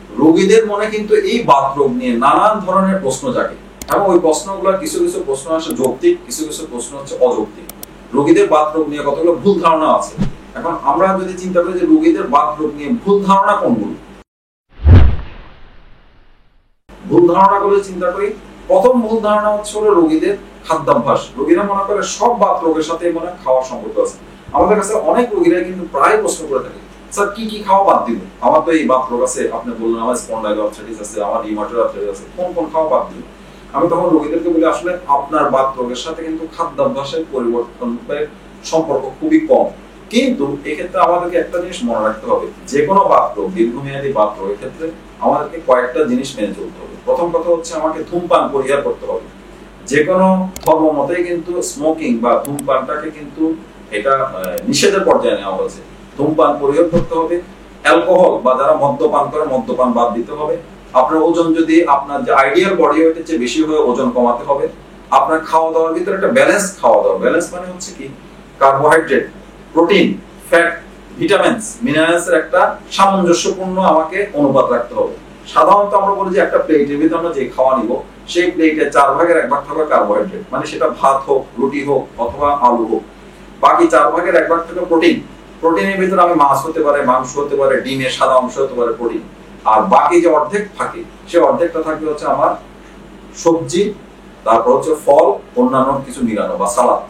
রোগীদের মনে কিন্তু এই বাত রোগ নিয়ে নানান ধরনের প্রশ্ন জাগে এবং ওই প্রশ্নগুলো কিছু কিছু প্রশ্ন আসে যৌক্তিক, কিছু কিছু প্রশ্ন হচ্ছে অযৌক্তিক। রোগীদের বাত রোগ নিয়ে কতগুলো ভুল ধারণা আছে। এখন আমরা যদি চিন্তা করি যে রোগীদের বাত রোগ নিয়ে ভুল ধারণা কোনগুলো, ভুল ধারণাগুলো চিন্তা করি। প্রথম ভুল ধারণা হচ্ছে হলো রোগীদের খাদ্যাভ্যাস। রোগীরা মনে করে সব বাত রোগের সাথে মনে খাওয়ার সম্পর্ক আছে। আমাদের কাছে অনেক রোগীরা কিন্তু প্রায় প্রশ্ন করে থাকে, স্যার কি কি খাওয়া বাদ দিব, আমার তো এই বাত রোগ আছে, আপনি বললেন আমার স্পন্ডাইলোআর্থ্রাইটিস আছে, আমার রিউমাটয়েড আর্থ্রাইটিস আছে, কোন কোন খাওয়া বাদ দিব। আমি তখন রোগীদেরকে বলি আসলে আপনার বাত রোগের সাথে কিন্তু খাদ্যাভ্যাসের পরিবর্তনের সম্পর্ক খুবই কম। কিন্তু এক্ষেত্রে আমাদেরকে একটা জিনিস মনে রাখতে হবে, যে কোনো বাত রোগ, দীর্ঘমেয়াদী বাত রোগের ক্ষেত্রে আমাদেরকে কয়েকটা জিনিস মেনে চলতে হবে। প্রথম কথা হচ্ছে আমাকে ধূমপান পরিহার করতে হবে। যে কোনো ধর্ম মতেই কিন্তু স্মোকিং বা ধূমপানটাকে কিন্তু এটা নিষেধের পর্যায়ে নেওয়া হয়েছে। ধূমপান পরিহার করতে হবে। অ্যালকোহল বা যারা মদ্যপান করে মদ্যপান বাদ দিতে হবে। আপনার ওজন যদি আপনার যে আইডিয়াল বডি ওয়েটের চেয়ে বেশি হয়ে ওজন কমাতে হবে। আপনার খাওয়া দাওয়ার ভিতরে একটা ব্যালেন্স খাওয়া দাওয়া। ব্যালেন্স মানে হচ্ছে কি, carbohydrate, protein, fat, vitamins, minerals এর একটা সামঞ্জস্যপূর্ণ আমাকে অনুপাত রাখতে হবে। সাধারণত আমরা বলি যে একটা প্লেটের ভিতরে আমরা যে খাওয়া নিব সেই প্লেটে 4 ভাগের 1 ভাগ থাকবে কার্বোহাইড্রেট, মানে সেটা ভাত হোক, রুটি হোক অথবা আলু হোক। বাকি 4 ভাগের 1 ভাগ থাকবে প্রোটিন। প্রোটিনের ভিতরে আমি মাছ হতে পারে, মাংস হতে পারে, ডিমের সাদা অংশ হতে পারে প্রোটিন। আর বাকি যে অর্ধেক থাকে সেই অর্ধেকটা থাকবে হচ্ছে আমার সবজি, তারপর হচ্ছে ফল, অন্যান্য কিছু মিলানো বা সালাদ।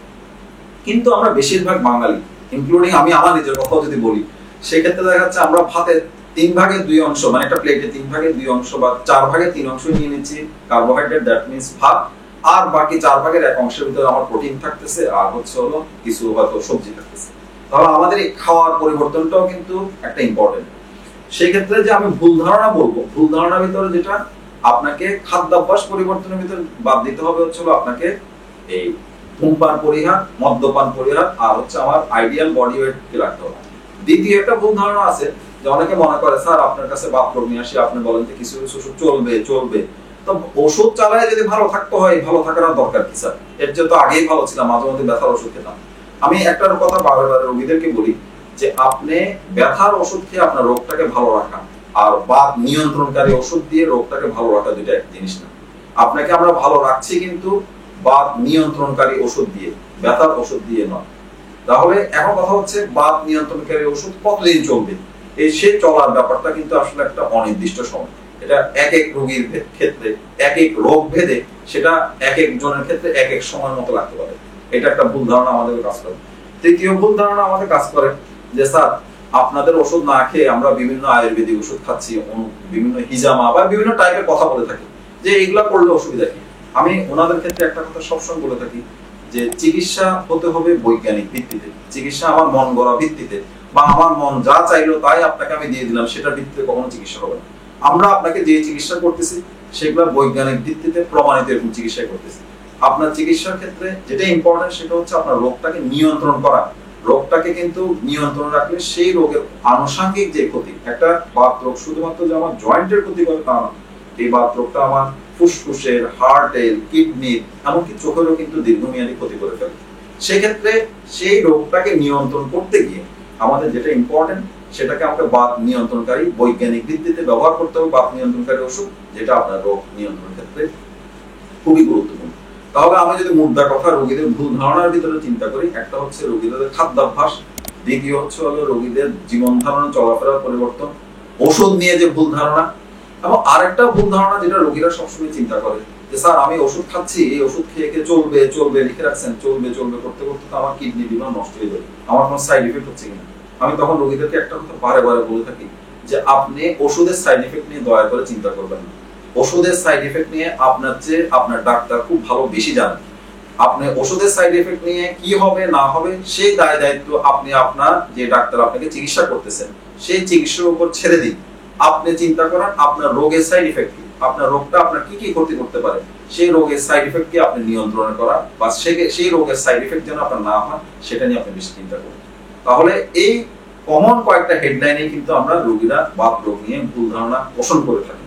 কিন্তু আমরা বেশিরভাগ বাঙালি, ইনক্লুডিং আমি আমার নিজের কথাও যদি বলি, সেক্ষেত্রে দেখা যাচ্ছে আমরা ভাতে 3 ভাগের 2 অংশ, মানে একটা প্লেটে 3 ভাগের 2 অংশ বা 4 ভাগের 3 অংশ নিয়ে নিচ্ছি কার্বোহাইড্রেট, দ্যাট মিন্স ভাত। আর বাকি 4 ভাগের 1 অংশের ভিতরে আমার প্রোটিন থাকতেছে আর হচ্ছে হলো কিছু হয়তো সবজি থাকতেছে। তাহলে আমাদের এই খাওয়ার পরিবর্তনটাও কিন্তু একটা ইম্পর্টেন্ট। সেই ক্ষেত্রে যে আমি ভুল ধারণা বলবো, ভুল ধারণার ভিতরে যেটা আপনাকে খাদ্যাভ্যাস পরিবর্তনের ভিতরে বাদ দিতে হবে হচ্ছে আপনাকে এই ধূমপান পরিহার, মদ্যপান পরিহার আর হচ্ছে আমার আইডিয়াল বডি ওয়েট কে রাখতে হবে। দ্বিতীয় একটা ভুল ধারণা আছে যে অনেকে মনে করে স্যার আপনার কাছে বাত রোগ নিয়ে আসি, আপনি বলেন যে কিছু কিছু ওষুধ চলবে, তো ওষুধ চালায় যদি ভালো থাকতে হয়, ভালো থাকার দরকার কি স্যার, এর চেয়ে তো আগেই ভালো ছিলাম, মাঝে মধ্যে ব্যথার ওষুধ খেতাম। আমি একটা কথা বারবার রোগীদেরকে বলি যে আপনি ব্যথার ওষুধ খেয়ে আপনার রোগটাকে ভালো রাখা আর বাত নিয়ন্ত্রণকারী ওষুধ দিয়ে রোগটাকে ভালো রাখা দুইটা এক জিনিস না। আপনাকে আমরা ভালো রাখছি কিন্তু বাত নিয়ন্ত্রণকারী ওষুধ দিয়ে, ব্যথার ওষুধ দিয়ে নয়। তাহলে এখন কথা হচ্ছে বাত নিয়ন্ত্রণকারী ওষুধ কতদিন চলবে, এই সে চলার ব্যাপারটা কিন্তু আসলে একটা অনির্দিষ্ট সময়। এটা এক এক রোগীর ক্ষেত্রে, এক এক রোগ ভেদে সেটা এক এক জনের ক্ষেত্রে এক এক সময় মতো লাগতে পারে। এটা একটা ভুল ধারণা আমাদের কাজ করে। তৃতীয় ভুল ধারণা আমাদের কাজ করে যে স্যার আপনাদের ওষুধ না খেয়ে আমরা বিভিন্ন আয়ুর্বেদিক ওষুধ খাচ্ছি, বিভিন্ন হিজামা বা বিভিন্ন টাইপের কথা বলে থাকি যে এগুলা করলে অসুবিধা কি। আমি ওনাদের ক্ষেত্রে একটা কথা সবসময় বলে থাকি যে চিকিৎসা হতে হবে বৈজ্ঞানিক ভিত্তিতে। চিকিৎসা আমার মন গড়া ভিত্তিতে বা আমার মন যা চাইলো তাই আপনাকে আমি দিয়ে দিলাম, সেটার ভিত্তিতে কখনো চিকিৎসা হবে না। আমরা আপনাকে যে চিকিৎসা করতেছি সেগুলো বৈজ্ঞানিক ভিত্তিতে প্রমাণিত এরকম চিকিৎসা করতেছি। আপনার চিকিৎসার ক্ষেত্রে যেটা ইম্পর্টেন্ট সেটা হচ্ছে আপনার রোগটাকে নিয়ন্ত্রণ করা। রোগটাকে কিন্তু নিয়ন্ত্রণ রাখলে সেই রোগের আনুষঙ্গিক যে ক্ষতি, একটা বাত রোগ শুধুমাত্র যে আমার জয়েন্টের ক্ষতি করে তা না, এই বাত রোগটা আমার ফুসফুসের, হার্টের, কিডনির, এমনকি চোখেরও কিন্তু দীর্ঘমেয়াদী ক্ষতি করে ফেলে। সেক্ষেত্রে সেই রোগটাকে নিয়ন্ত্রণ করতে গিয়ে আমাদের যেটা ইম্পর্টেন্ট সেটাকে আমাকে বাত নিয়ন্ত্রণকারী বৈজ্ঞানিক ভিত্তিতে ব্যবহার করতে হবে, বাত নিয়ন্ত্রণকারী ওষুধ, যেটা আপনার রোগ নিয়ন্ত্রণের ক্ষেত্রে খুবই গুরুত্বপূর্ণ। তাহলে আমি যদি মুদ্রা কথা রোগীদের ভুল ধারণার ভিতরে চিন্তা করি, একটা হচ্ছে রোগীদের খাদ্যাভ্যাস, দ্বিতীয় হচ্ছে হলো রোগীদের জীবন ধারণ চলাফেরার পরিবর্তন, ওষুধ নিয়ে যে ভুল ধারণা, এবং আরেকটা ভুল ধারণা যেটা রোগীরা সবসময় চিন্তা করে যে স্যার আমি ওষুধ খাচ্ছি, এই ওষুধ খেয়ে খেয়ে চলবে লিখে রাখছেন, চলবে করতে করতে তো আমার কিডনি লিভার নষ্ট হয়ে যাবে, আমার কোনো সাইড এফেক্ট হচ্ছে কিনা। আমি তখন রোগীদেরকে একটা কথা বারে বলে থাকি যে আপনি ওষুধের সাইড এফেক্ট নিয়ে দয়া করে চিন্তা করবেন না। ওষুধের সাইড এফেক্ট নিয়ে আপনার চেয়ে আপনার ডাক্তার খুব ভালো বেশি জানেন। আপনি ওষুধের সাইড এফেক্ট নিয়ে কি হবে না হবে সেই দায়িত্ব আপনি আপনার যে ডাক্তার আপনাকে চিকিৎসা করতেছেন সেই চিকিৎসার উপর ছেড়ে দিন। আপনি চিন্তা করেন আপনার রোগের সাইড এফেক্ট কি, আপনার রোগটা আপনার কি ক্ষতি করতে পারে, সেই রোগের সাইড এফেক্ট কি আপনি নিয়ন্ত্রণ করা বা সেই রোগের সাইড এফেক্ট যেন আপনার না হয় সেটা নিয়ে আপনি বেশি চিন্তা করুন। তাহলে এই কমন কয়েকটা হেডলাইনে কিন্তু আমরা রোগীরা বাত রোগ নিয়ে ভুল ধারণা পোষণ করে থাকি।